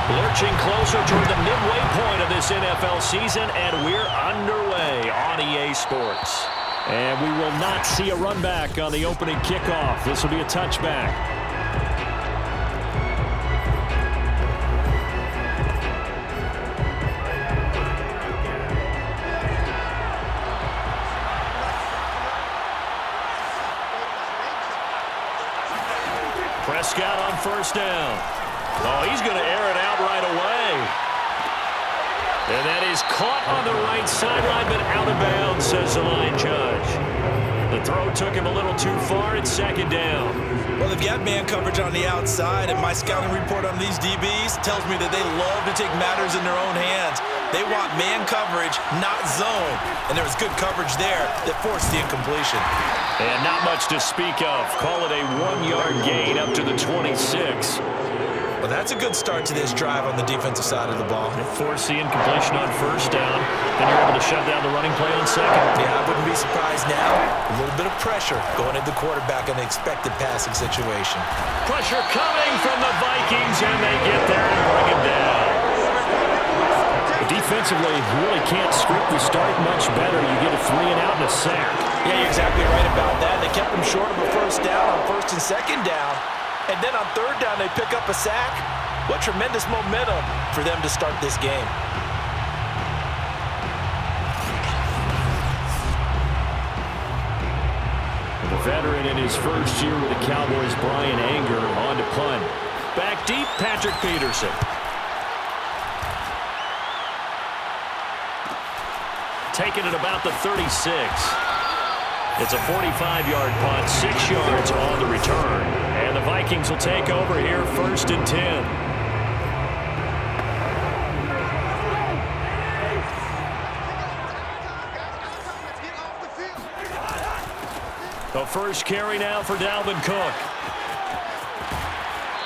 Lurching closer toward the midway point of this NFL season, and we're underway on EA Sports. And we will not see a run back on the opening kickoff. This will be a touchback. Prescott on first down. Oh, he's going to air it out right away. And that is caught on the right sideline, but out of bounds, says the line judge. The throw took him a little too far. It's second down. Well, they've got man coverage on the outside, and my scouting report on these DBs tells me that they love to take matters in their own hands. They want man coverage, not zone. And there was good coverage there that forced the incompletion. And not much to speak of. Call it a 1-yard gain up to the 26. Well, that's a good start to this drive on the defensive side of the ball. Force the incompletion on first down. Then you're able to shut down the running play on second. Yeah, I wouldn't be surprised now. A little bit of pressure going at the quarterback in the expected passing situation. Pressure coming from the Vikings, and they get there and bring him down. Defensively, you really can't script the start much better. You get a 3-and-out and a sack. Yeah, you're exactly right about that. They kept him short of a first down on first and second down. And then on third down, they pick up a sack. What tremendous momentum for them to start this game. The veteran in his first year with the Cowboys, Brian Anger, on to punt. Back deep, Patrick Peterson. Taking it about the 36. It's a 45-yard punt, 6 yards on the return. And the Vikings will take over here, first and 10. The first carry now for Dalvin Cook.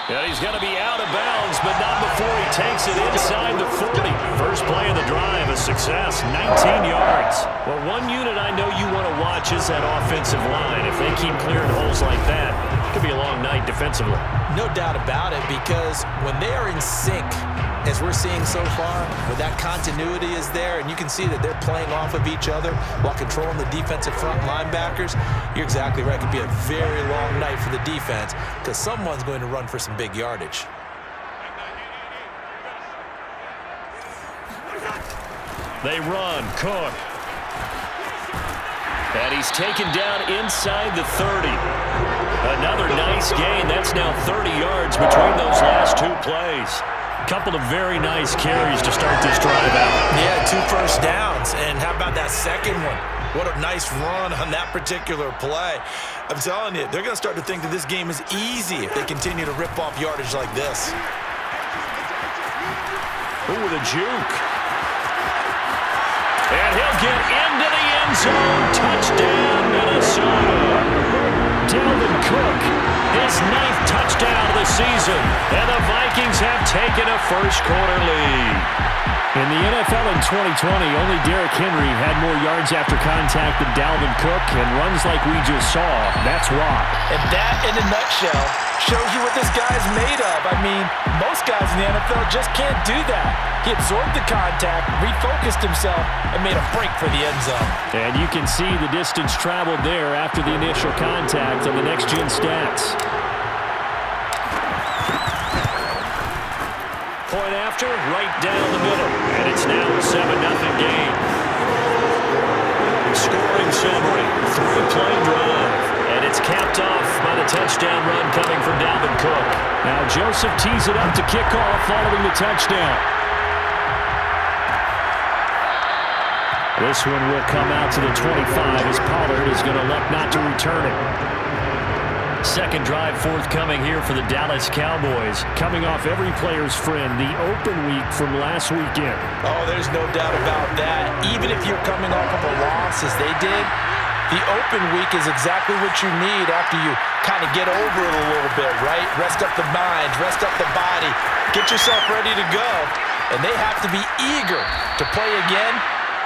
And he's going to be out of bounds, but not before he takes it inside the 40. First play of the drive, a success, 19 yards. Well, one unit I know you want to watch is that offensive line. If they keep clearing holes like that, it could be a long night defensively. No doubt about it, because when they are in sync, as we're seeing so far, where that continuity is there, and you can see that they're playing off of each other while controlling the defensive front linebackers, you're exactly right. It could be a very long night for the defense because someone's going to run for some big yardage. They run. Cook. And he's taken down inside the 30. Another nice gain. That's now 30 yards between those last two plays. Couple of very nice carries to start this drive out. Yeah, 2 first downs. And how about that second one? What a nice run on that particular play. I'm telling you, they're going to start to think that this game is easy if they continue to rip off yardage like this. Ooh, with a juke. And he'll get into the end zone. Touchdown, Minnesota. Dalvin Cook, his 9th touchdown of the season. And the Vikings have taken a first-quarter lead. In the NFL in 2020, only Derrick Henry had more yards after contact than Dalvin Cook, and runs like we just saw, that's why. And that, in a nutshell, shows you what this guy is made of. I mean, most guys in the NFL just can't do that. He absorbed the contact, refocused himself, and made a break for the end zone. And you can see the distance traveled there after the initial contact on the next-gen stats. Point after, right down the middle. And it's now a 7-0 game. Scoring summary, 3-play drive. And it's capped off by the touchdown run coming from Dalvin Cook. Now Joseph tees it up to kick off following the touchdown. This one will come out to the 25 as Pollard is going to elect not to return it. Second drive forthcoming here for the Dallas Cowboys. Coming off every player's friend, the open week from last weekend. Oh, there's no doubt about that. Even if you're coming off of a loss as they did, the open week is exactly what you need after you kind of get over it a little bit, right? Rest up the mind, rest up the body, get yourself ready to go. And they have to be eager to play again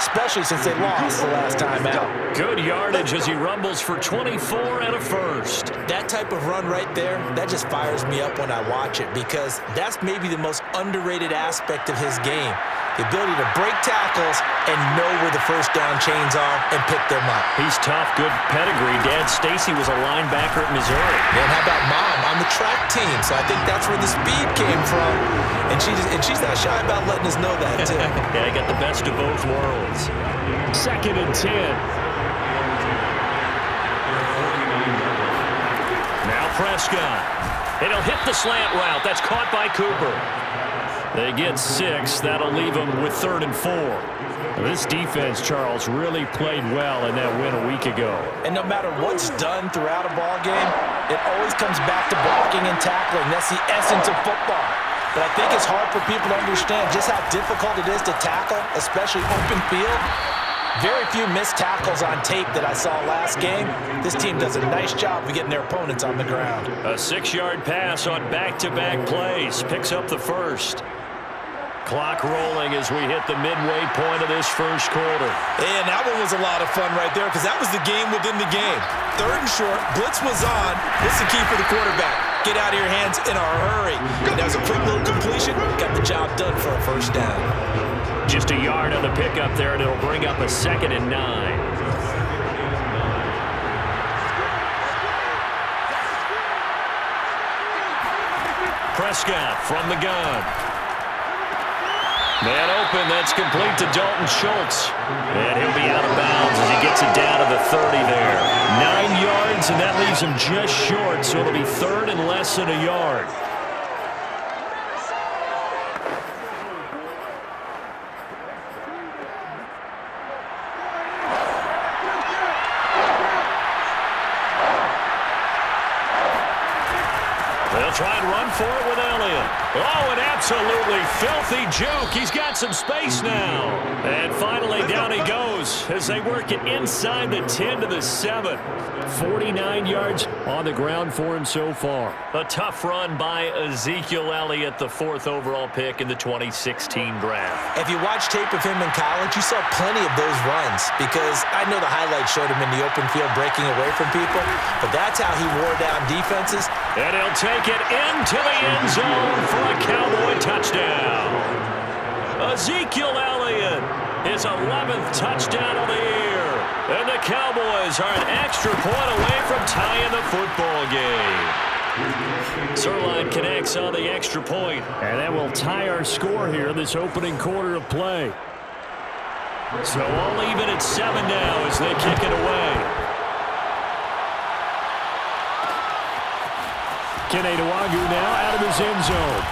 especially since they lost the last time out. Good yardage as he rumbles for 24 and a first. That type of run right there, that just fires me up when I watch it because that's maybe the most underrated aspect of his game. The ability to break tackles and know where the first down chains are and pick them up. He's tough, good pedigree. Dad Stacy was a linebacker at Missouri. And how about Mom on the track team? So I think that's where the speed came from. And she's not shy about letting us know that, too. Yeah, he got the best of both worlds. 2nd and 10. Now Prescott. And he'll hit the slant route. That's caught by Cooper. They get 6. That'll leave them with 3rd and 4. This defense, Charles, really played well in that win a week ago. And no matter what's done throughout a ball game, it always comes back to blocking and tackling. That's the essence of football. But I think it's hard for people to understand just how difficult it is to tackle, especially open field. Very few missed tackles on tape that I saw last game. This team does a nice job of getting their opponents on the ground. A 6-yard pass on back-to-back plays. Picks up the first. Clock rolling as we hit the midway point of this first quarter. And that one was a lot of fun right there because that was the game within the game. 3rd and short, blitz was on. What's the key for the quarterback? Get out of your hands in a hurry. And that was a quick little completion. Got the job done for a first down. Just a yard on the pickup there, and it'll bring up a 2nd and 9. Prescott from the gun. Man open, that's complete to Dalton Schultz. And he'll be out of bounds as he gets it down to the 30 there. 9 yards, and that leaves him just short, so it'll be 3rd and less than a yard. They'll try and run for it with Elliott. Oh, an absolutely filthy juke. He's got some space now. And finally, down he goes as they work it inside the 10 to the 7. 49 yards on the ground for him so far. A tough run by Ezekiel Elliott, the 4th overall pick in the 2016 draft. If you watch tape of him in college, you saw plenty of those runs because I know the highlights showed him in the open field breaking away from people, but that's how he wore down defenses. And he'll take it into the end zone for a Cowboy touchdown. Ezekiel Elliott, his 11th touchdown of the year. And the Cowboys are an extra point away from tying the football game. Sirline connects on the extra point, and that will tie our score here in this opening quarter of play. So all even at 7 now as they kick it away. Kenedawagu now out of his end zone.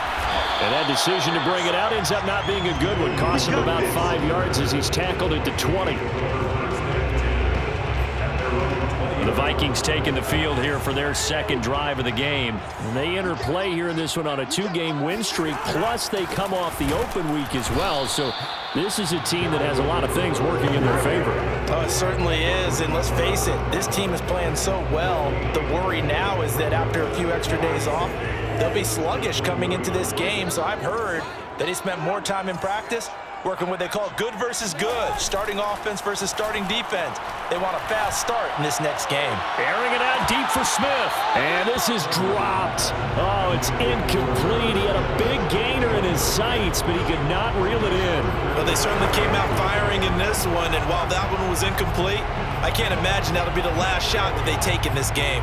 And that decision to bring it out ends up not being a good one. Cost him about 5 yards as he's tackled at the 20. The Vikings taking the field here for their 2nd drive of the game. And they enter play here in this one on a 2-game win streak, plus they come off the open week as well. So this is a team that has a lot of things working in their favor. Oh, it certainly is, and let's face it, this team is playing so well. The worry now is that after a few extra days off, they'll be sluggish coming into this game. So I've heard that he spent more time in practice working what they call good versus good, starting offense versus starting defense. They want a fast start in this next game. Airing it out deep for Smith. And this is dropped. Oh, it's incomplete. He had a big gainer in his sights, but he could not reel it in. Well, they certainly came out firing in this one, and while that one was incomplete, I can't imagine that'll be the last shot that they take in this game.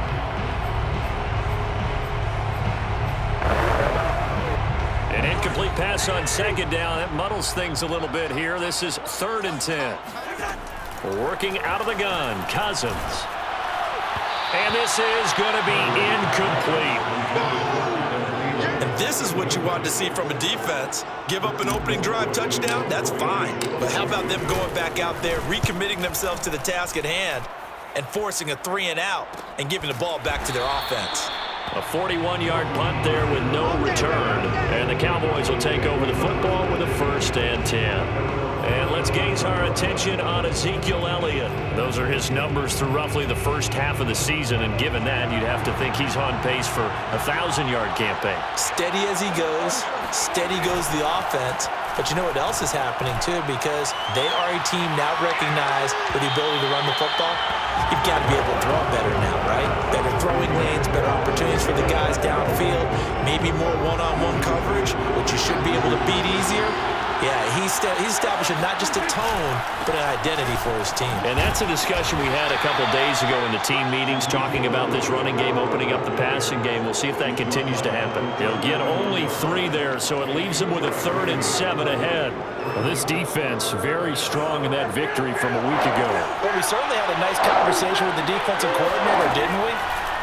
An incomplete pass on 2nd down. That muddles things a little bit here. This is 3rd and 10. Working out of the gun, Cousins. And this is going to be incomplete. And this is what you want to see from a defense. Give up an opening drive touchdown, that's fine. But how about them going back out there, recommitting themselves to the task at hand, and forcing a 3-and-out and giving the ball back to their offense. A 41-yard punt there with no return. And the Cowboys will take over the football with a 1st and 10. And let's gaze our attention on Ezekiel Elliott. Those are his numbers through roughly the first half of the season. And given that, you'd have to think he's on pace for a 1,000-yard campaign. Steady as he goes. Steady goes the offense. But you know what else is happening, too? Because they are a team now recognized with the ability to run the football. You've got to be able to throw it better now, right? Better throwing lanes, better opportunities for the guys downfield, maybe more one-on-one coverage, which you should be able to beat easier. Yeah, he's establishing not just a tone, but an identity for his team. And that's a discussion we had a couple days ago in the team meetings, talking about this running game opening up the passing game. We'll see if that continues to happen. He'll get only 3 there, so it leaves him with a 3rd and 7 ahead. Well, this defense very strong in that victory from a week ago. Well, we certainly had a nice conversation with the defensive coordinator, didn't we?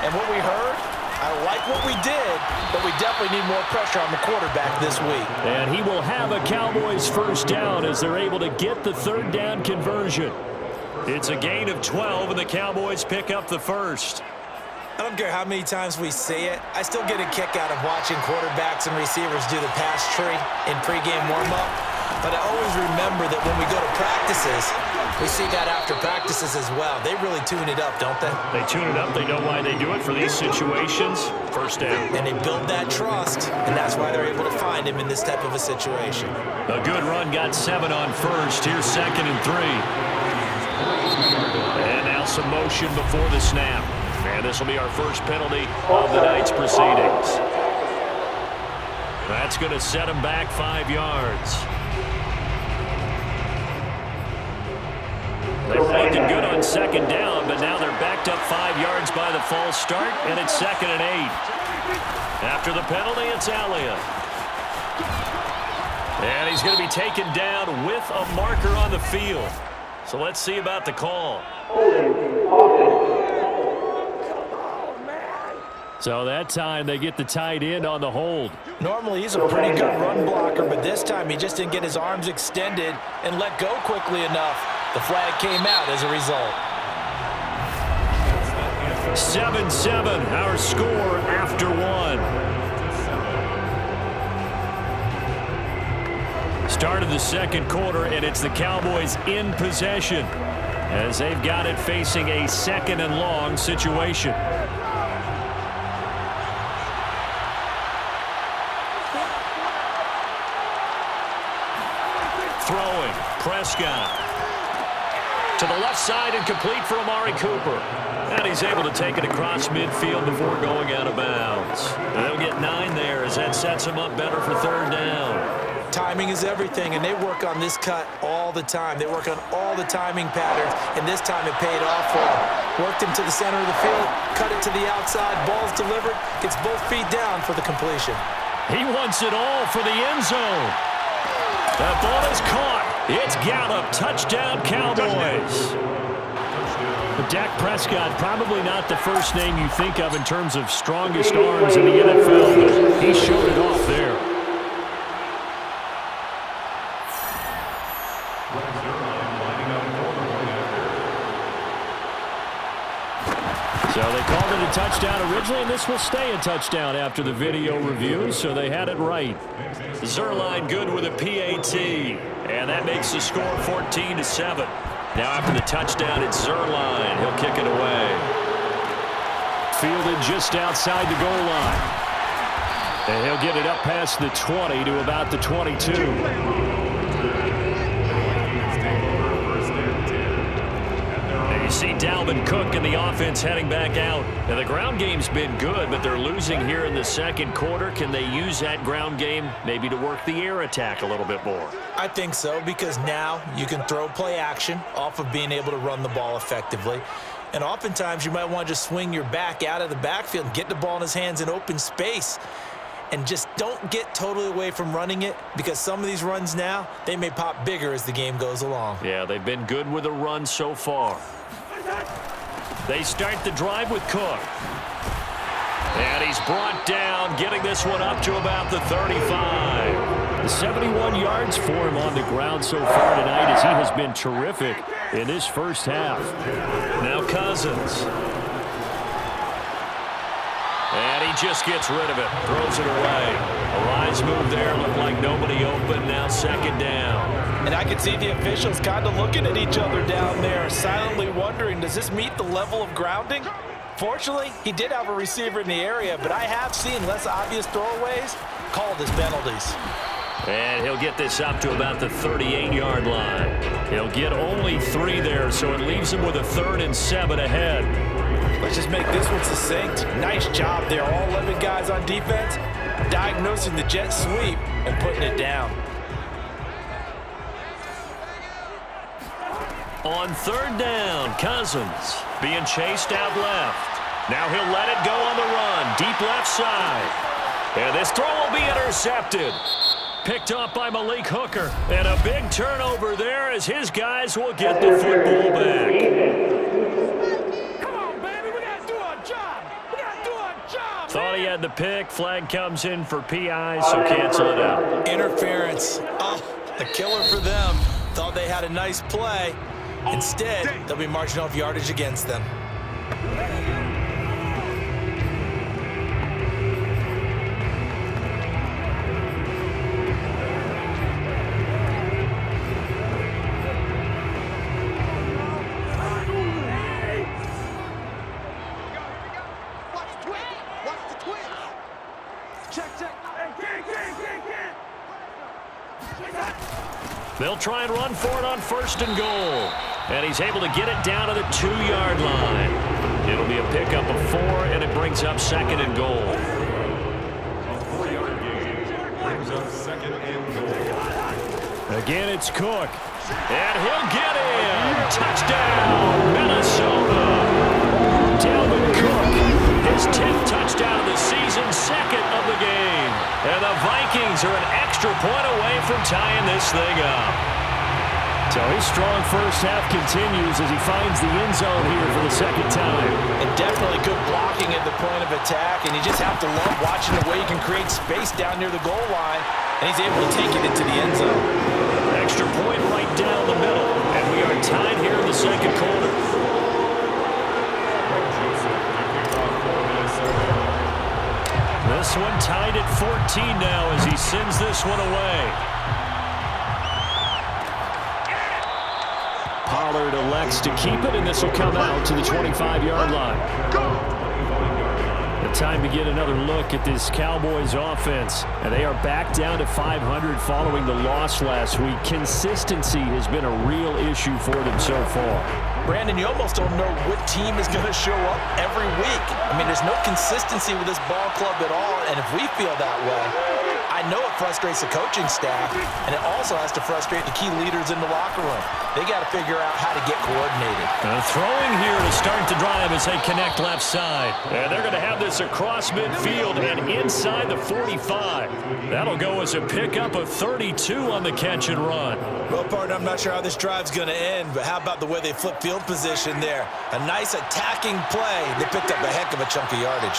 And what we heard, I like what we did, but we definitely need more pressure on the quarterback this week. And he will have a Cowboys first down as they're able to get the 3rd down conversion. It's a gain of 12, and the Cowboys pick up the first. I don't care how many times we say it, I still get a kick out of watching quarterbacks and receivers do the pass tree in pregame warm-up. But I always remember that when we go to practices, we see that after practices as well. They really tune it up, don't they? They tune it up. They know why they do it for these situations. First down. And they build that trust, and that's why they're able to find him in this type of a situation. A good run, got 7 on first. Here's 2nd and 3. And now some motion before the snap. And this will be our first penalty of the night's proceedings. That's going to set him back 5 yards. They were looking good on 2nd down, but now they're backed up 5 yards by the false start, and it's 2nd and 8. After the penalty, it's Elliott. And he's going to be taken down with a marker on the field. So let's see about the call. So that time they get the tight end on the hold. Normally he's a pretty good run blocker, but this time he just didn't get his arms extended and let go quickly enough. The flag came out as a result. 7-7, our score after 1. Start of the 2nd quarter, and it's the Cowboys in possession as they've got it facing a 2nd and long situation. Throwing, Prescott. To the left side and complete for Amari Cooper. And he's able to take it across midfield before going out of bounds. And they'll get 9 there as that sets him up better for 3rd down. Timing is everything, and they work on this cut all the time. They work on all the timing patterns, and this time it paid off for him. Worked him to the center of the field, cut it to the outside, ball's delivered, gets both feet down for the completion. He wants it all for the end zone. That ball is caught. It's Gallup. Touchdown, Cowboys. But Dak Prescott, probably not the first name you think of in terms of strongest arms in the NFL, but he showed it off there. So they called it a touchdown originally, and this will stay a touchdown after the video review, so they had it right. Zerline good with a PAT, and that makes the score 14-7. Now after the touchdown, it's Zerline. He'll kick it away. Fielded just outside the goal line. And he'll get it up past the 20 to about the 22. You see Dalvin Cook and the offense heading back out. Now, the ground game's been good, but they're losing here in the 2nd quarter. Can they use that ground game maybe to work the air attack a little bit more? I think so, because now you can throw play action off of being able to run the ball effectively. And oftentimes you might want to just swing your back out of the backfield and get the ball in his hands in open space. And just don't get totally away from running it, because some of these runs now, they may pop bigger as the game goes along. Yeah, they've been good with a run so far. They start the drive with Cook. And he's brought down, getting this one up to about the 35. 71 yards for him on the ground so far tonight, as he has been terrific in this first half. Now Cousins. And he just gets rid of it, throws it away. A rise move there, looked like nobody open, now 2nd down. And I can see the officials kind of looking at each other down there, silently wondering, does this meet the level of grounding? Fortunately, he did have a receiver in the area, but I have seen less obvious throwaways called as penalties. And he'll get this up to about the 38-yard line. He'll get only 3 there, so it leaves him with a 3rd and 7 ahead. Let's just make this one succinct. Nice job there, all 11 guys on defense, diagnosing the jet sweep and putting it down. On 3rd down, Cousins being chased out left. Now he'll let it go on the run, deep left side. And this throw will be intercepted. Picked off by Malik Hooker. And a big turnover there as his guys will get the football back. Thought he had the pick. Flag comes in for PI, so cancel it out. Interference. Oh, a killer for them. Thought they had a nice play. Instead, they'll be marching off yardage against them. They'll try and run for it on 1st and goal. And he's able to get it down to the 2-yard line. It'll be a pickup of 4, and it brings up 2nd and goal. Again, it's Cook. And he'll get in. Touchdown, Minnesota. Dalvin Cook, his 10th touchdown of the season, 2nd of the game. And the Vikings are an extra point away from tying this thing up. So his strong first half continues as he finds the end zone here for the 2nd time. And definitely good blocking at the point of attack, and you just have to love watching the way he can create space down near the goal line, and he's able to take it into the end zone. Extra point right down the middle, and we are tied here in the 2nd quarter. This one tied at 14 now as he sends this one away. Pollard elects to keep it, and this will come out to the 25-yard line. The time to get another look at this Cowboys offense. And they are back down to 500 following the loss last week. Consistency has been a real issue for them so far. Brandon, you almost don't know what team is going to show up every week. I mean, there's no consistency with this ball club at all, and if we feel that way, I know it frustrates the coaching staff, and it also has to frustrate the key leaders in the locker room. They got to figure out how to get coordinated. Throwing here to start the drive as they connect left side. And they're going to have this across midfield and inside the 45. That'll go as a pickup of 32 on the catch and run. Well, partner, I'm not sure how this drive's going to end, but how about the way they flip field position there? A nice attacking play. They picked up a heck of a chunk of yardage.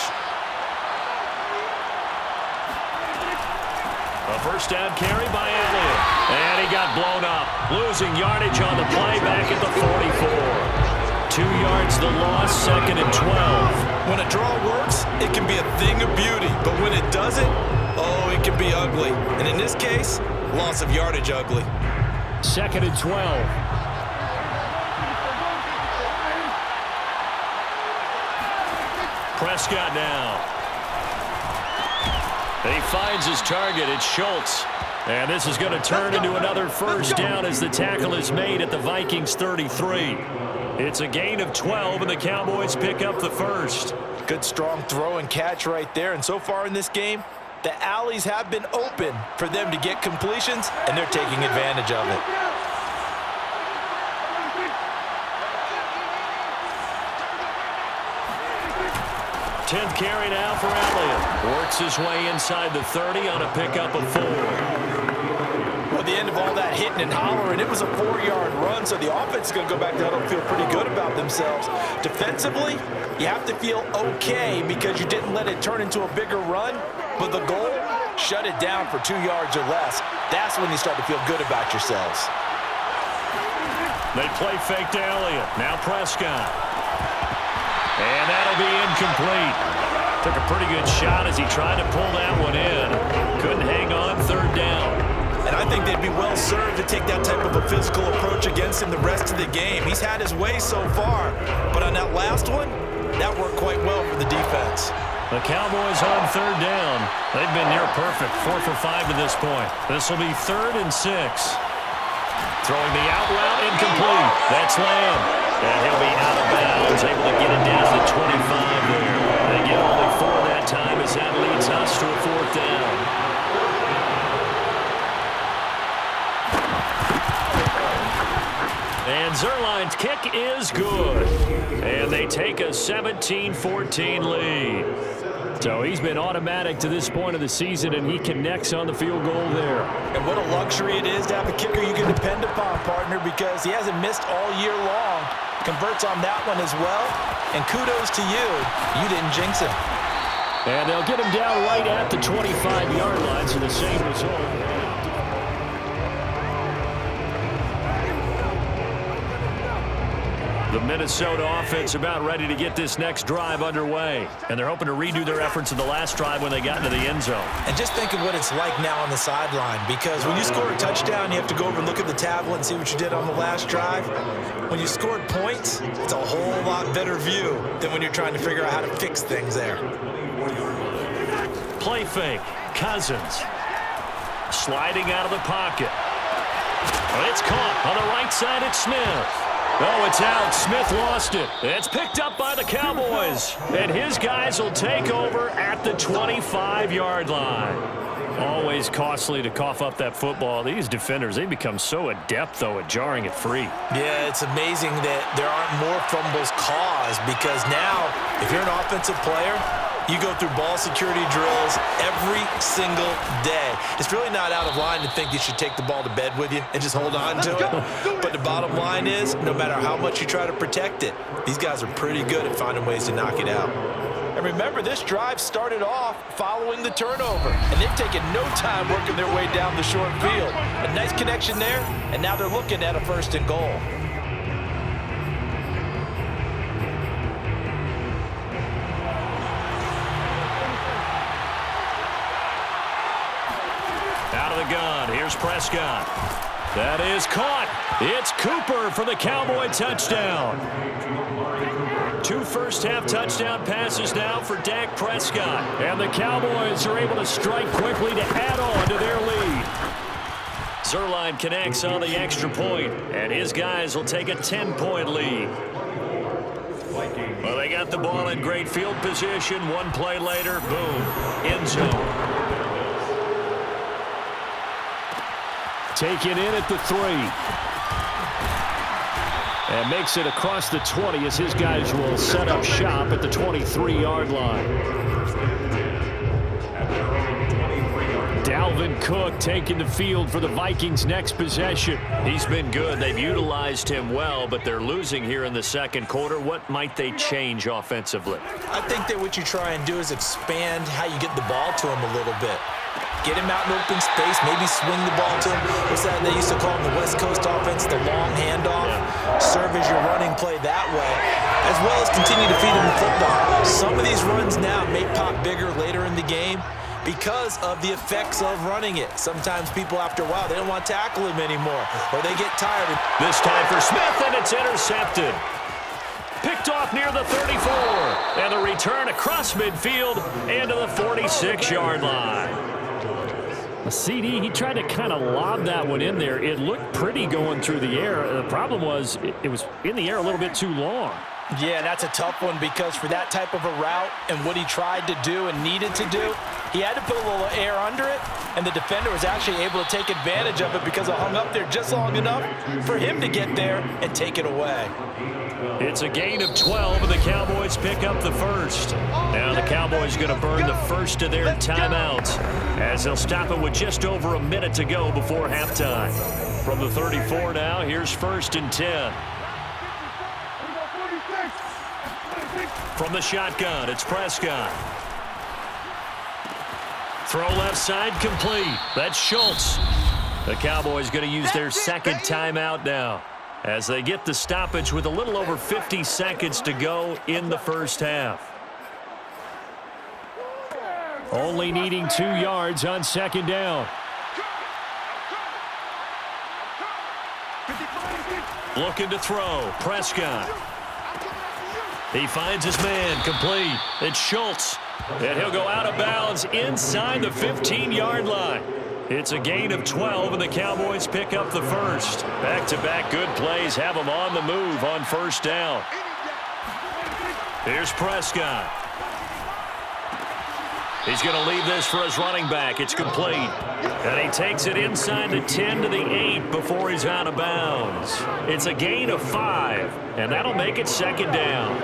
A first down carry by Elliott. And he got blown up. Losing yardage on the play back at the 44. 2 yards the loss, 2nd and 12. When a draw works, it can be a thing of beauty. But when it doesn't, oh, it can be ugly. And in this case, loss of yardage ugly. 2nd and 12. Prescott now. He finds his target. It's Schultz. And this is going to turn into another first down as the tackle is made at the Vikings 33. It's a gain of 12, and the Cowboys pick up the first. Good strong throw and catch right there. And so far in this game, the alleys have been open for them to get completions, and they're taking advantage of it. Tenth carry now for Elliott. Works his way inside the 30 on a pickup of 4. Well, at the end of all that hitting and hollering, it was a 4-yard run, so the offense is going to go back down and feel pretty good about themselves. Defensively, you have to feel okay because you didn't let it turn into a bigger run, but the goal, shut it down for 2 yards or less. That's when you start to feel good about yourselves. They play fake to Elliott. Now Prescott. And that'll be incomplete. Took a pretty good shot as he tried to pull that one in. Couldn't hang on, 3rd down. And I think they'd be well served to take that type of a physical approach against him the rest of the game. He's had his way so far, but on that last one, that worked quite well for the defense. The Cowboys on third down. They've been near perfect, 4 for 5 to this point. This will be 3rd and 6. Throwing the out route, incomplete. That's Lamb. And he'll be out of bounds, able to get it down to the 25 there. They get only 4 that time as that leads us to a 4th down. And Zerline's kick is good. And they take a 17-14 lead. So he's been automatic to this point of the season, and he connects on the field goal there. And what a luxury it is to have a kicker you can depend upon, partner, because he hasn't missed all year long. Converts on that one as well. And kudos to you. You didn't jinx him. And they'll get him down right at the 25-yard line, so the same result. The Minnesota offense about ready to get this next drive underway. And they're hoping to redo their efforts in the last drive when they got into the end zone. And just think of what it's like now on the sideline, because when you score a touchdown, you have to go over and look at the tablet and see what you did on the last drive. When you scored points, it's a whole lot better view than when you're trying to figure out how to fix things there. Play fake. Cousins. Sliding out of the pocket. Well, it's caught on the right side. It's Smith. Oh, it's out. Smith lost it. It's picked up by the Cowboys. And his guys will take over at the 25-yard line. Always costly to cough up that football. These defenders, they become so adept, though, at jarring it free. Yeah, it's amazing that there aren't more fumbles caused, because now, if you're an offensive player, you go through ball security drills every single day. It's really not out of line to think you should take the ball to bed with you and just hold on to it. But the bottom line is, no matter how much you try to protect it, these guys are pretty good at finding ways to knock it out. And remember, this drive started off following the turnover, and they've taken no time working their way down the short field. A nice connection there, and now they're looking at a 1st and goal. Out of the gun, here's Prescott. That is caught. It's Cooper for the Cowboy touchdown. 2 first-half touchdown passes now for Dak Prescott. And the Cowboys are able to strike quickly to add on to their lead. Zerline connects on the extra point, and his guys will take a 10-point lead. Well, they got the ball in great field position. 1 play later, boom, end zone. Taken in at the 3. And makes it across the 20 as his guys will set up shop at the 23-yard line. Dalvin Cook taking the field for the Vikings' next possession. He's been good. They've utilized him well, but they're losing here in the second quarter. What might they change offensively? I think that what you try and do is expand how you get the ball to him a little bit. Get him out in open space, maybe swing the ball to him. What's that they used to call in the West Coast offense, the long handoff? Serve as your running play that way, as well as continue to feed him the football. Some of these runs now may pop bigger later in the game because of the effects of running it. Sometimes people, after a while, they don't want to tackle him anymore, or they get tired. This time for Smith, and it's intercepted. Picked off near the 34. And the return across midfield into the 46-yard line. A CD, he tried to kind of lob that one in there. It looked pretty going through the air. The problem was it was in the air a little bit too long. Yeah, that's a tough one, because for that type of a route and what he tried to do and needed to do, he had to put a little air under it, and the defender was actually able to take advantage of it because it hung up there just long enough for him to get there and take it away. It's a gain of 12, and the Cowboys pick up the first. Now the Cowboys going to burn the first of their timeouts as they'll stop it with just over a minute to go before halftime. From the 34 now, here's 1st and 10. From the shotgun, it's Prescott. Throw left side, complete. That's Schultz. The Cowboys going to use their second timeout now as they get the stoppage with a little over 50 seconds to go in the first half. Only needing 2 yards on 2nd down. Looking to throw, Prescott. He finds his man, complete. It's Schultz. And he'll go out of bounds inside the 15-yard line. It's a gain of 12, and the Cowboys pick up the first. Back-to-back good plays have them on the move on first down. Here's Prescott. He's going to leave this for his running back. It's complete. And he takes it inside the 10 to the 8 before he's out of bounds. It's a gain of 5, and that'll make it second down.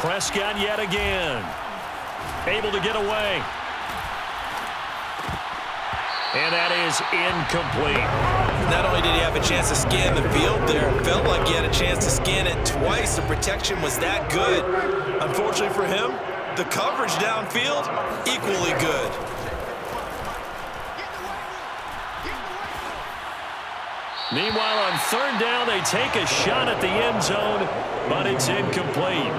Prescott yet again. Able to get away. And that is incomplete. Not only did he have a chance to scan the field there, it felt like he had a chance to scan it twice. The protection was that good. Unfortunately for him, the coverage downfield, equally good. Meanwhile, on third down, they take a shot at the end zone, but it's incomplete.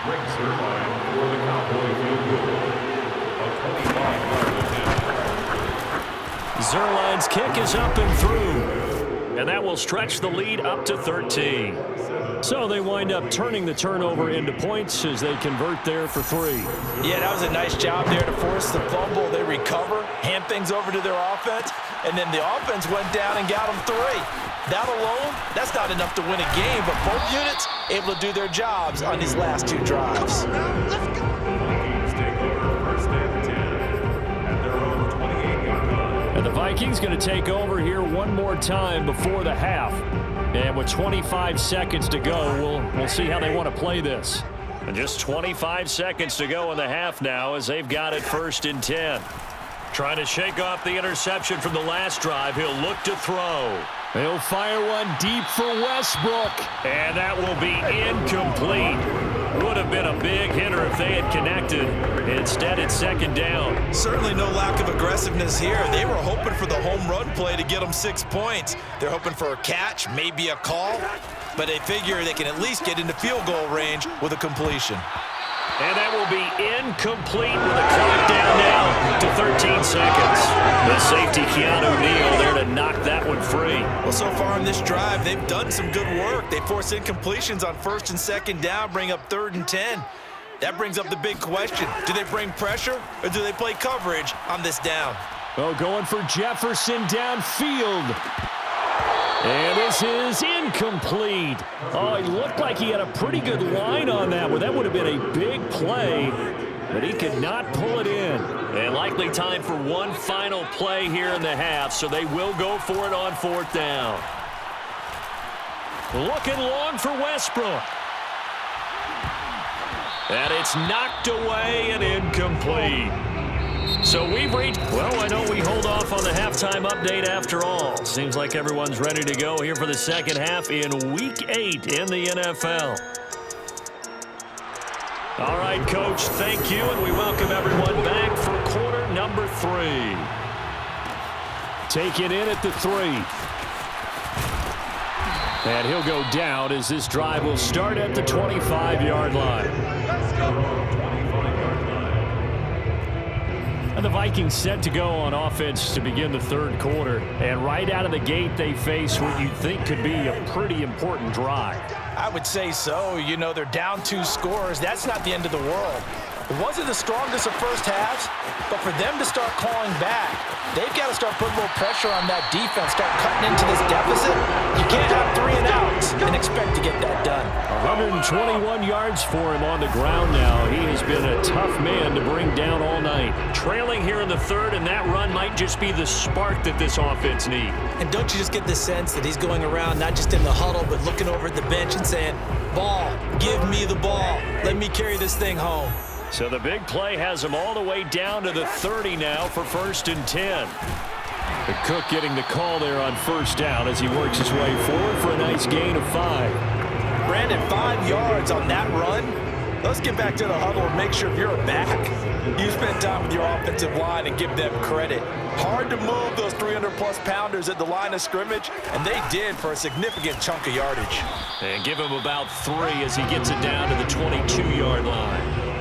For the Cowboys field goal of 25. Zerline's kick is up and through, and that will stretch the lead up to 13. So they wind up turning the turnover into points as they convert there for 3. Yeah, that was a nice job there to force the fumble. They recover, hand things over to their offense, and then the offense went down and got them 3. That alone, that's not enough to win a game, but both units able to do their jobs on these last 2 drives. And the Vikings going to take over here one more time before the half. And with 25 seconds to go, we'll see how they want to play this. And just 25 seconds to go in the half now as they've got it 1st and 10. Trying to shake off the interception from the last drive. He'll look to throw. He'll fire one deep for Westbrook. And that will be incomplete. Would have been a big hitter if they had connected. Instead, it's second down. Certainly no lack of aggressiveness here. They were hoping for the home run play to get them 6 points. They're hoping for a catch, maybe a call, but they figure they can at least get into field goal range with a completion. And that will be incomplete with a clock down now to 13 seconds. The safety, Keanu Neal, there to knock that one free. Well, so far in this drive, they've done some good work. They force incompletions on 1st and 2nd down, bring up 3rd and 10. That brings up the big question. Do they bring pressure or do they play coverage on this down? Oh, going for Jefferson downfield. And this is incomplete. Oh, it looked like he had a pretty good line on that one. That would have been a big play, but he could not pull it in. And likely time for one final play here in the half, so they will go for it on 4th down. Looking long for Westbrook. And it's knocked away and incomplete. So we've reached, well, I know we hold off on the halftime update after all. Seems like everyone's ready to go here for the second half in Week 8 in the NFL. All right, Coach, thank you, and we welcome everyone back for quarter number 3. Taken in at the 3. And he'll go down as this drive will start at the 25-yard line. Let's go. And the Vikings set to go on offense to begin the 3rd quarter. And right out of the gate, they face what you'd think could be a pretty important drive. I would say so. You know, they're down 2 scores. That's not the end of the world. It wasn't the strongest of first halves, but for them to start clawing back, they've got to start putting a little pressure on that defense, start cutting into this deficit. You can't have 3 and outs and expect to get that done. 121 yards for him on the ground now. He has been a tough man to bring down all night. Trailing here in the 3rd, and that run might just be the spark that this offense needs. And don't you just get the sense that he's going around not just in the huddle, but looking over at the bench and saying, ball, give me the ball. Let me carry this thing home. So the big play has him all the way down to the 30 now for 1st and 10. The Cook getting the call there on 1st down as he works his way forward for a nice gain of 5. Brandon, 5 yards on that run. Let's get back to the huddle and make sure if you're a back, you spend time with your offensive line and give them credit. Hard to move those 300-plus pounders at the line of scrimmage, and they did for a significant chunk of yardage. And give him about 3 as he gets it down to the 22-yard line.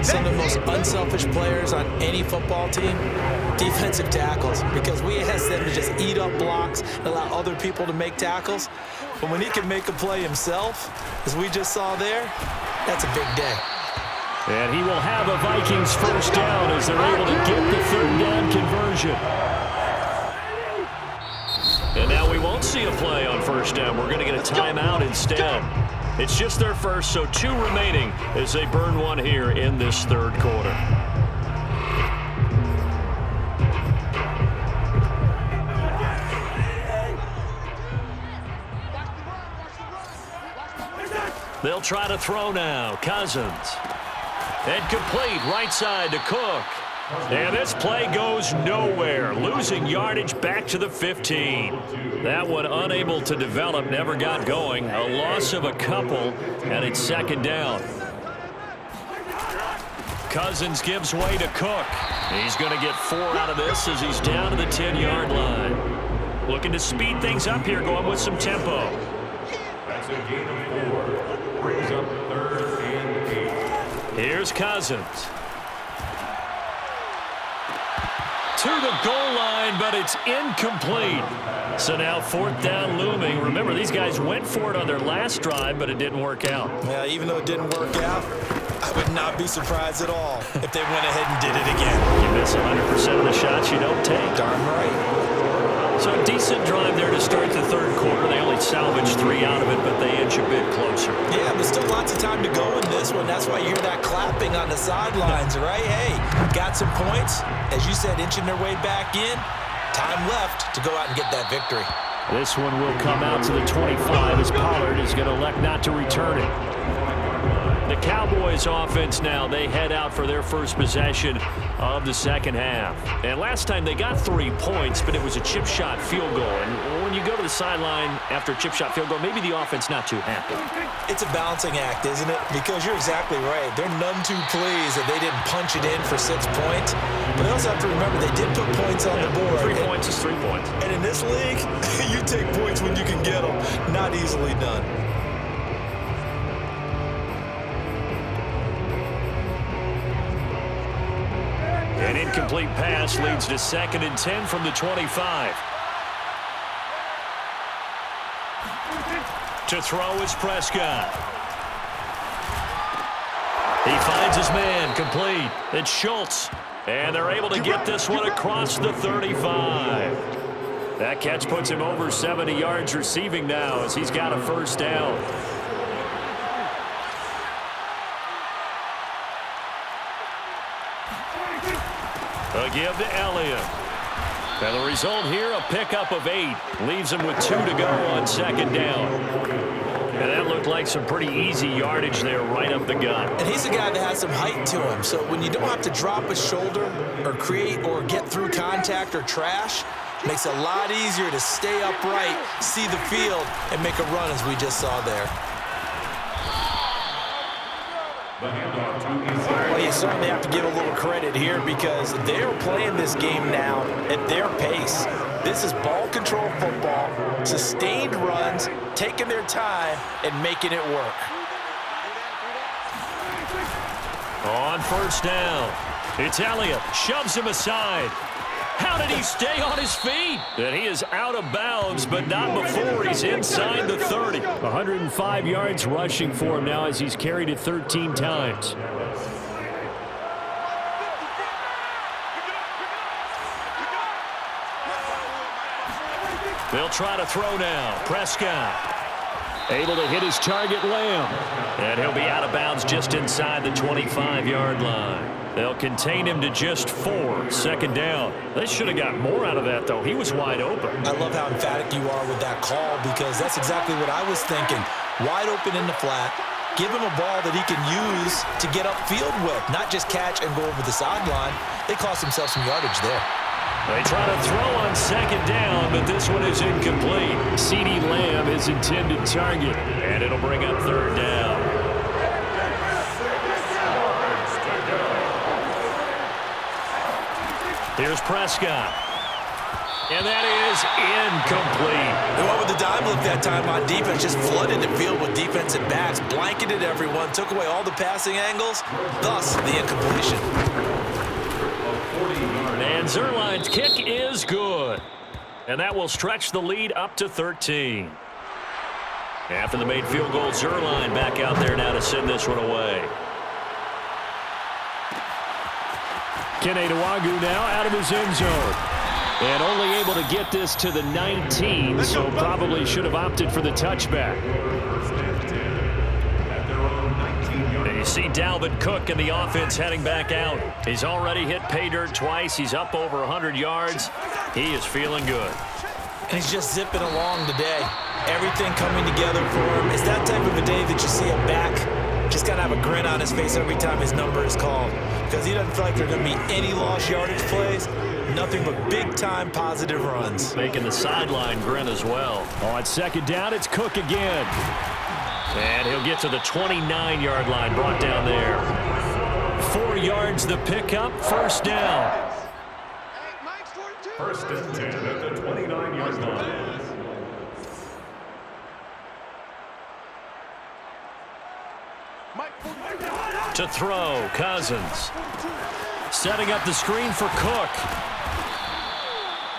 some of the most unselfish players on any football team? Defensive tackles, because we ask them to just eat up blocks and allow other people to make tackles. But when he can make a play himself, as we just saw there, that's a big day. And he will have a Vikings first down as they're able to get the third down conversion. And now we won't see a play on first down. We're going to get a timeout instead. It's just their first, so 2 remaining as they burn one here in this third quarter. They'll try to throw now. Cousins. And complete right side to Cook. And this play goes nowhere. Losing yardage back to the 15. That one unable to develop, never got going. A loss of a couple, and it's second down. Cousins gives way to Cook. He's going to get 4 out of this as he's down to the 10-yard line. Looking to speed things up here, going with some tempo. That's a gain of 4. Brings up 3rd and 8. Here's Cousins. To the goal line, but it's incomplete. So now 4th down looming. Remember, these guys went for it on their last drive, but it didn't work out. Yeah, even though it didn't work out, I would not be surprised at all if they went ahead and did it again. You miss 100% of the shots you don't take. Darn right. So a decent drive there to start the third quarter. They only salvaged 3 out of it, but they inch a bit closer. Yeah, but still lots of time to go in this one. That's why you hear that clapping on the sidelines, right? Hey, got some points. As you said, inching their way back in. Time left to go out and get that victory. This one will come out to the 25 as Pollard is going to elect not to return it. The Cowboys offense now, they head out for their first possession of the second half. And last time they got 3 points, but it was a chip shot field goal. And when you go to the sideline after a chip shot field goal, maybe the offense not too happy. It's a balancing act, isn't it? Because you're exactly right. They're none too pleased that they didn't punch it in for 6 points. But they also have to remember they did put points on the board. 3 points is 3 points. And in this league, you take points when you can get them. Not easily done. An incomplete pass leads to 2nd and 10 from the 25. To throw is Prescott. He finds his man, complete. It's Schultz. And they're able to get this one across the 35. That catch puts him over 70 yards receiving now as he's got a first down. A give to Elliott. And the result here, a pickup of 8. Leaves him with 2 to go on second down. And that looked like some pretty easy yardage there right up the gut. And he's a guy that has some height to him. So when you don't have to drop a shoulder or create or get through contact or trash, it makes it a lot easier to stay upright, see the field, and make a run as we just saw there. Well, you certainly have to give a little credit here because they're playing this game now at their pace. This is ball control football, sustained runs, taking their time, and making it work. On first down, it's Elliott. Shoves him aside. How did he stay on his feet? And he is out of bounds, but not before he's inside the 30. 105 yards rushing for him now as he's carried it 13 times. They'll try to throw now. Prescott able to hit his target, Lamb. And he'll be out of bounds just inside the 25-yard line. They'll contain him to just 4. Second down. They should have got more out of that, though. He was wide open. I love how emphatic you are with that call because that's exactly what I was thinking. Wide open in the flat. Give him a ball that he can use to get upfield with, not just catch and go over the sideline. They cost themselves some yardage there. They try to throw on second down, but this one is incomplete. CeeDee Lamb is intended target, and it'll bring up third down. Here's Prescott. And that is incomplete. They went with the dime look that time on defense, just flooded the field with defensive backs, blanketed everyone, took away all the passing angles, thus the incompletion. And Zerline's kick is good. And that will stretch the lead up to 13. After the made field goal, Zerline back out there now to send this one away. Keneduagu now out of his end zone. And only able to get this to the 19, so probably should have opted for the touchback. And you see Dalvin Cook and the offense heading back out. He's already hit pay dirt twice. He's up over 100 yards. He is feeling good. And he's just zipping along today. Everything coming together for him. It's that type of a day that you see a back just got to have a grin on his face every time his number is called, because he doesn't feel like there are going to be any lost yardage plays. Nothing but big-time positive runs. Making the sideline grin as well. On second down, it's Cook again. And he'll get to the 29-yard line, brought down there. 4 yards the pickup, first down. First and 10 at the 29-yard line. To throw, Cousins. Setting up the screen for Cook.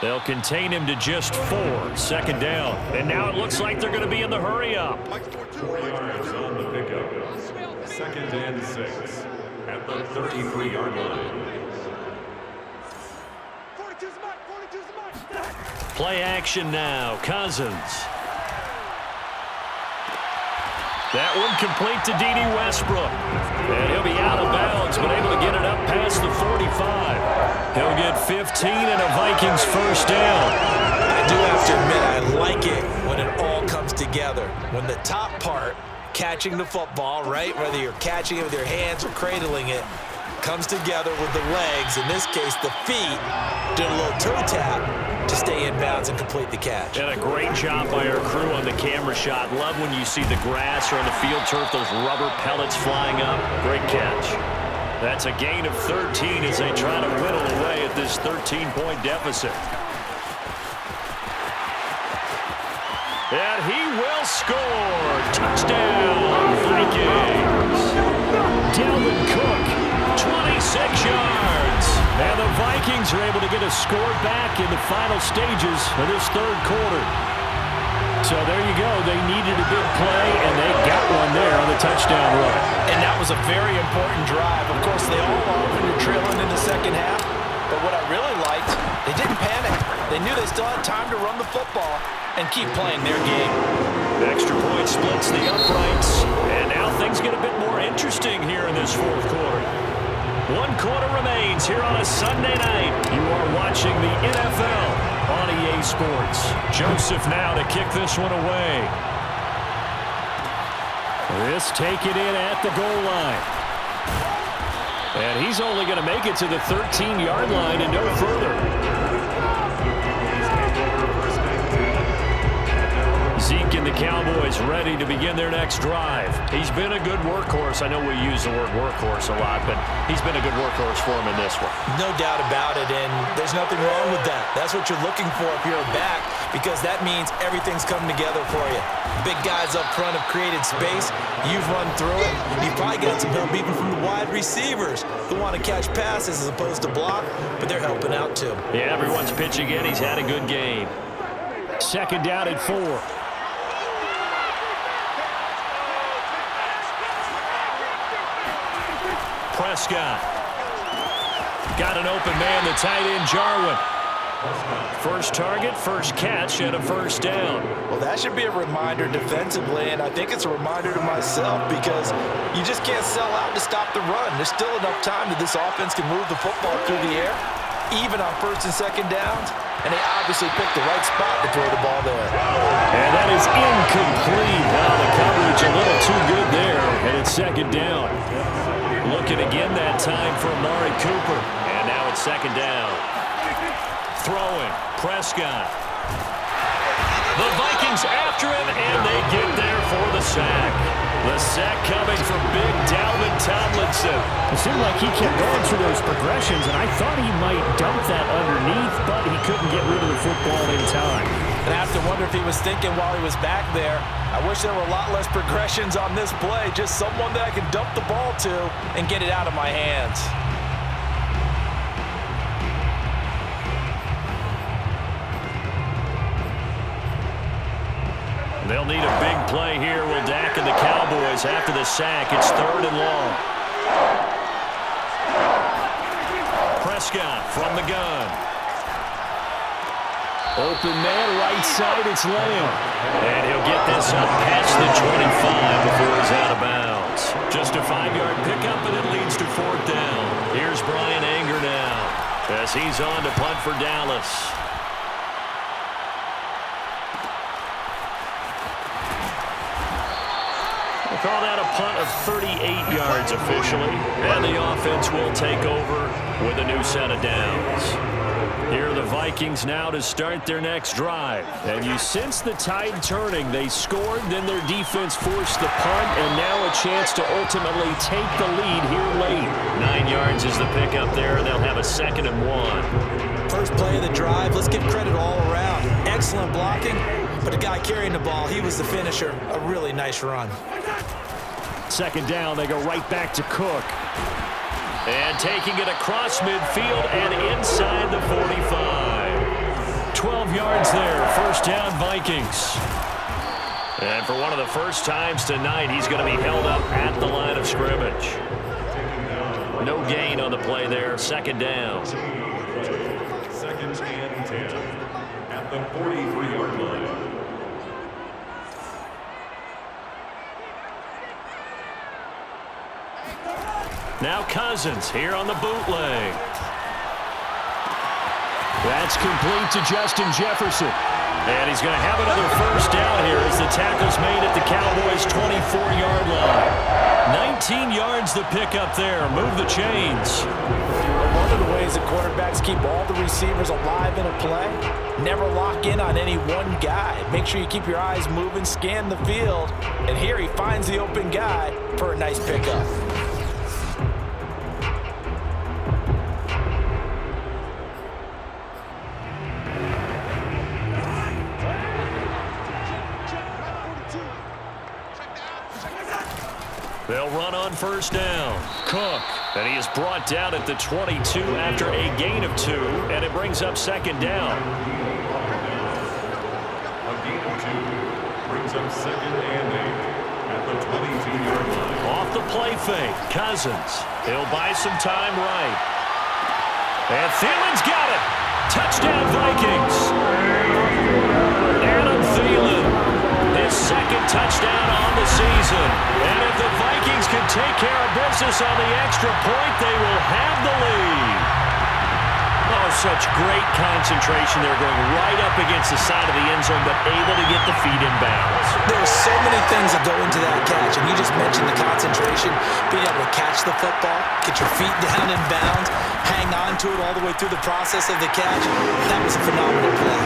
They'll contain him to just 4. Second down. And now it looks like they're going to be in the hurry-up. 4 yards on the pickup. Second and 6 at the 33-yard line. Play action now. Cousins. That one complete to D.D. Westbrook. And he'll be out of bounds, but able to get it up past the 45. He'll get 15 and a Vikings first down. I do have to admit, I like it when it all comes together. When the top part, catching the football, right, whether you're catching it with your hands or cradling it, comes together with the legs, in this case the feet, doing a little toe tap to stay in bounds and complete the catch. And a great job by our crew on the camera shot. Love when you see the grass or on the field turf, those rubber pellets flying up. Great catch. That's a gain of 13 as they try to whittle away at this 13-point deficit. And he will score. Touchdown, Vikings. Dalvin Cook, 26 yards. And the Vikings are able to get a score back in the final stages of this third quarter. So there you go. They needed a big play, and they got one there on the touchdown run. And that was a very important drive. Of course, they all are when you're trailing in the second half. But what I really liked, they didn't panic. They knew they still had time to run the football and keep playing their game. The extra point splits the uprights, and now things get a bit more interesting here in this fourth quarter. 1 quarter remains here on a Sunday night. You are watching the NFL on EA Sports. Joseph now to kick this one away. This taken in at the goal line. And he's only going to make it to the 13-yard line and no further. Zeke and the Cowboys ready to begin their next drive. He's been a good workhorse. I know we use the word workhorse a lot, but he's been a good workhorse for him in this one. No doubt about it, and there's nothing wrong with that. That's what you're looking for if you're a back, because that means everything's coming together for you. Big guys up front have created space. You've run through it. You've probably got some help even from the wide receivers who want to catch passes as opposed to block, but they're helping out too. Yeah, everyone's pitching in. He's had a good game. Second down at 4. Prescott. Got an open man, the tight end, Jarwin. First target, first catch, and a first down. Well, that should be a reminder defensively, and I think it's a reminder to myself because you just can't sell out to stop the run. There's still enough time that this offense can move the football through the air, even on first and second downs, and they obviously picked the right spot to throw the ball there. And that is incomplete. Wow, the coverage a little too good there, and it's second down. Looking again that time for Amari Cooper. And now it's second down. Throwing. Prescott. The Vikings after him, and they get there for the sack. The sack coming from big Dalvin Tomlinson. It seemed like he kept going through those progressions, and I thought he might dump that underneath, but he couldn't get rid of the football in time. And I have to wonder if he was thinking while he was back there, I wish there were a lot less progressions on this play, just someone that I can dump the ball to and get it out of my hands. They'll need a big play here. Will Dak and the Cowboys after the sack. It's 3rd and long. Prescott from the gun. Open man, right side, it's Lamb. And he'll get this up past the 25 before he's out of bounds. Just a 5-yard pickup, and it leads to 4th down. Here's Brian Anger now as he's on to punt for Dallas. We'll call that a punt of 38 yards officially. And the offense will take over with a new set of downs. Here are the Vikings now to start their next drive. And you sense the tide turning. They scored, then their defense forced the punt, and now a chance to ultimately take the lead here late. 9 yards is the pickup there, and they'll have a 2nd and 1. First play of the drive, let's give credit all around. Excellent blocking, but the guy carrying the ball, he was the finisher. A really nice run. 2nd down, they go right back to Cook. And taking it across midfield and inside the 45. 12 yards there, 1st down Vikings. And for one of the first times tonight, he's going to be held up at the line of scrimmage. No gain on the play there, 2nd down. 2nd and 10 at the 43-yard line. Now Cousins here on the bootleg. That's complete to Justin Jefferson. And he's going to have another 1st down here as the tackle's made at the Cowboys' 24-yard line. 19 yards the pickup there. Move the chains. One of the ways that quarterbacks keep all the receivers alive in a play, never lock in on any one guy. Make sure you keep your eyes moving, scan the field. And here he finds the open guy for a nice pickup. They'll run on 1st down. Cook, and he is brought down at the 22 after a gain of 2, and it brings up 2nd down. A gain of 2 brings up 2nd and 8 at the 22-yard line. Off the play fake, Cousins. He'll buy some time right. And Thielen's got it. Touchdown Vikings. Adam Thielen, his 2nd touchdown on the season. And if the Vikings can take care of business on the extra point, they will have the lead. Oh, such great concentration there, going right up against the side of the end zone, but able to get the feet in bounds. There are so many things that go into that catch, and you just mentioned the concentration, being able to catch the football, get your feet down in bounds, hang on to it all the way through the process of the catch. That was a phenomenal play.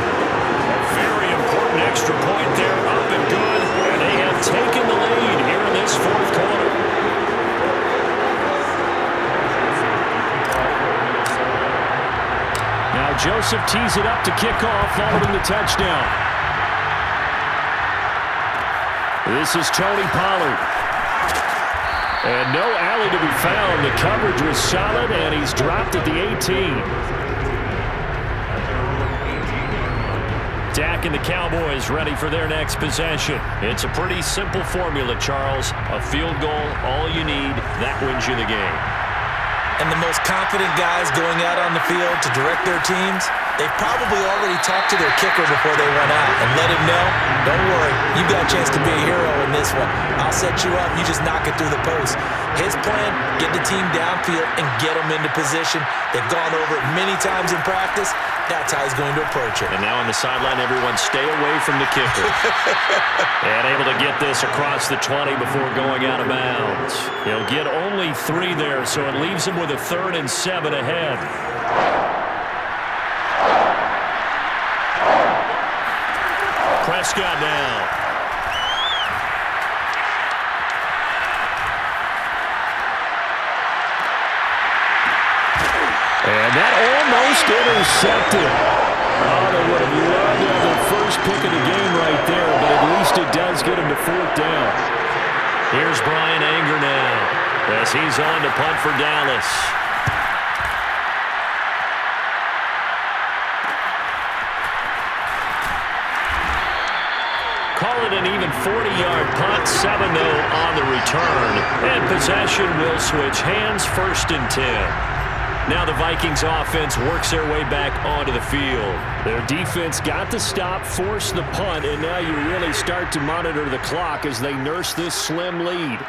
A very important extra point there, up and good, and they have taken the lead here in this 4th quarter. Now Joseph tees it up to kick off following the touchdown. This is Tony Pollard. And no alley to be found. The coverage was solid, and he's dropped at the 18. Dak and the Cowboys ready for their next possession. It's a pretty simple formula, Charles. A field goal, all you need. That wins you the game. And the most confident guys going out on the field to direct their teams, they've probably already talked to their kicker before they went out and let him know, don't worry, you've got a chance to be a hero in this one. I'll set you up, you just knock it through the post. His plan, get the team downfield and get them into position. They've gone over it many times in practice. That's how he's going to approach it. And now on the sideline, everyone stay away from the kicker. And able to get this across the 20 before going out of bounds. He'll get only 3 there, so it leaves him with a 3rd and 7 ahead. Prescott now. almost intercepted. Oh, they would have loved to have their first pick of the game right there, but at least it does get them to 4th down. Here's Brian Anger now as he's on to punt for Dallas. Call it an even 40-yard punt, 7-0 on the return. And possession will switch hands, 1st and 10. Now the Vikings offense works their way back onto the field. Their defense got the stop, forced the punt, and now you really start to monitor the clock as they nurse this slim lead.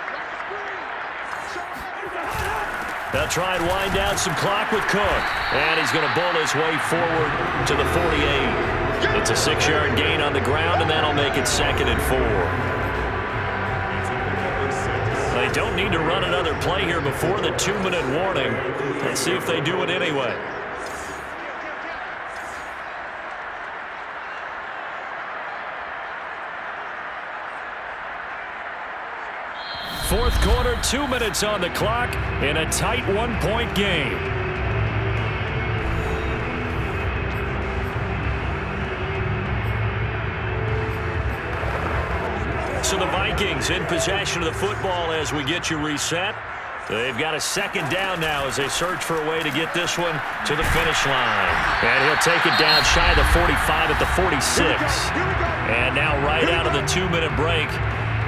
They'll try and wind down some clock with Cook. And he's going to bull his way forward to the 48. It's a 6-yard gain on the ground, and that'll make it 2nd and 4. They don't need to run another play here before the 2-minute warning. Let's see if they do it anyway. Fourth quarter, 2 minutes on the clock in a tight 1-point game. So the Vikings in possession of the football as we get you reset. They've got a 2nd down now as they search for a way to get this one to the finish line. And he'll take it down shy of the 45 at the 46. And now right out of the 2-minute break,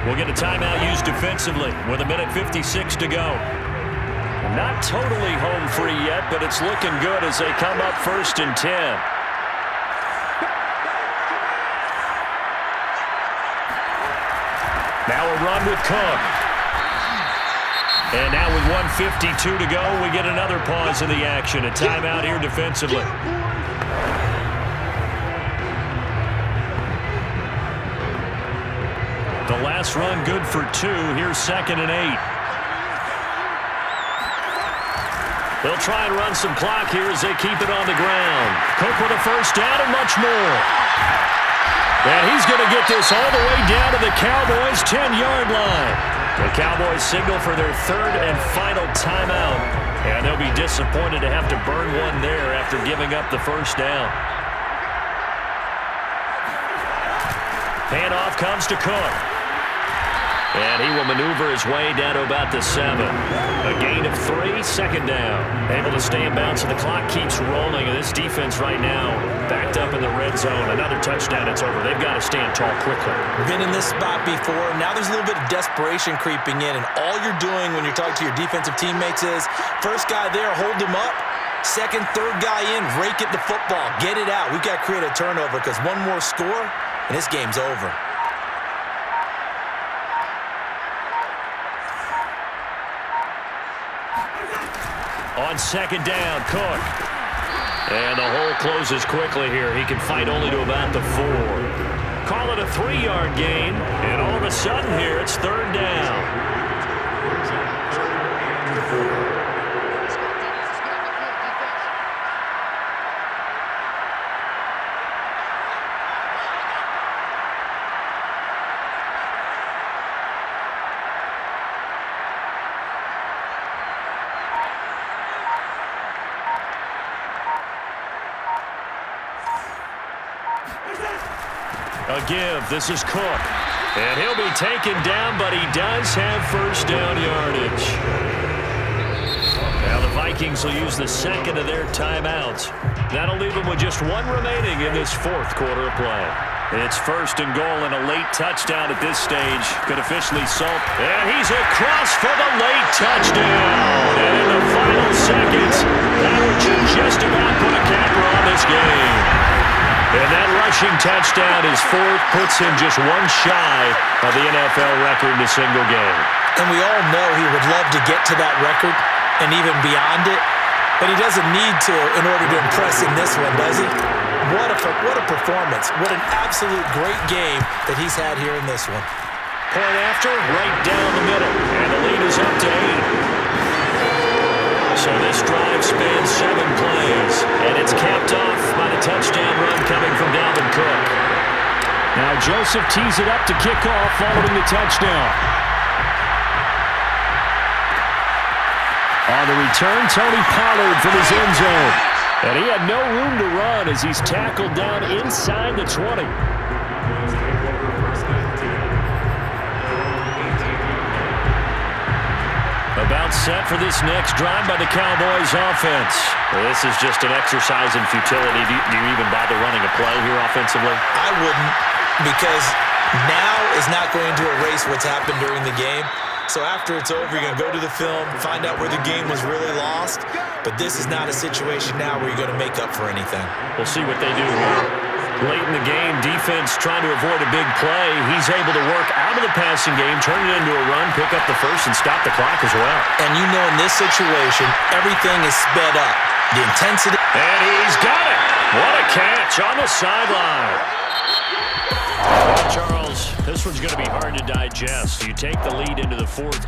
we'll get a timeout used defensively with 1:56 to go. Not totally home free yet, but it's looking good as they come up 1st and 10. Now a run with Cook. And now with 1:52 to go, we get another pause in the action. A timeout here defensively. The last run good for 2. Here's 2nd and 8. They'll try and run some clock here as they keep it on the ground. Cook with a 1st down and much more. And he's going to get this all the way down to the Cowboys' 10-yard line. The Cowboys signal for their 3rd and final timeout. And they'll be disappointed to have to burn one there after giving up the 1st down. Handoff comes to Cook. And he will maneuver his way down to about the 7. A gain of 3, 2nd down. Able to stay in bounds, so the clock keeps rolling. And this defense right now backed up in the red zone. Another touchdown, it's over. They've got to stand tall quickly. Been in this spot before. Now there's a little bit of desperation creeping in. And all you're doing when you're talking to your defensive teammates is, first guy there, hold him up. Second, third guy in, rake it to football. Get it out. We've got to create a turnover because one more score, and this game's over. On 2nd down, Cook. And the hole closes quickly here. He can fight only to about the 4. Call it a 3-yard gain. And all of a sudden here, it's 3rd down. A give. This is Cook. And he'll be taken down, but he does have 1st down yardage. Now the Vikings will use the 2nd of their timeouts. That'll leave them with just 1 remaining in this 4th quarter of play. It's 1st and goal, and a late touchdown at this stage could officially salt. And he's across for the late touchdown. And in the final seconds, that should just about put a capper on this game. And that rushing touchdown, his 4th, puts him just 1 shy of the NFL record in a single game. And we all know he would love to get to that record and even beyond it, but he doesn't need to in order to impress in this one, does he? What a performance. What an absolute great game that he's had here in this one. Point after, right down the middle, and the lead is up to 8. So this drive spans 7 plays, and it's capped off by the touchdown run coming from Dalvin Cook. Now Joseph tees it up to kick off following the touchdown. On the return, Tony Pollard from his end zone. And he had no room to run as he's tackled down inside the 20. About set for this next drive by the Cowboys offense. This is just an exercise in futility. Do you even bother running a play here offensively? I wouldn't, because now is not going to erase what's happened during the game. So after it's over, you're going to go to the film, find out where the game was really lost. But this is not a situation now where you're going to make up for anything. We'll see what they do here. Late in the game, defense trying to avoid a big play. He's able to work out of the passing game, turn it into a run, pick up the first, and stop the clock as well. And you know in this situation, everything is sped up. The intensity. And he's got it. What a catch on the sideline. Charles, this one's going to be hard to digest. You take the lead into the fourth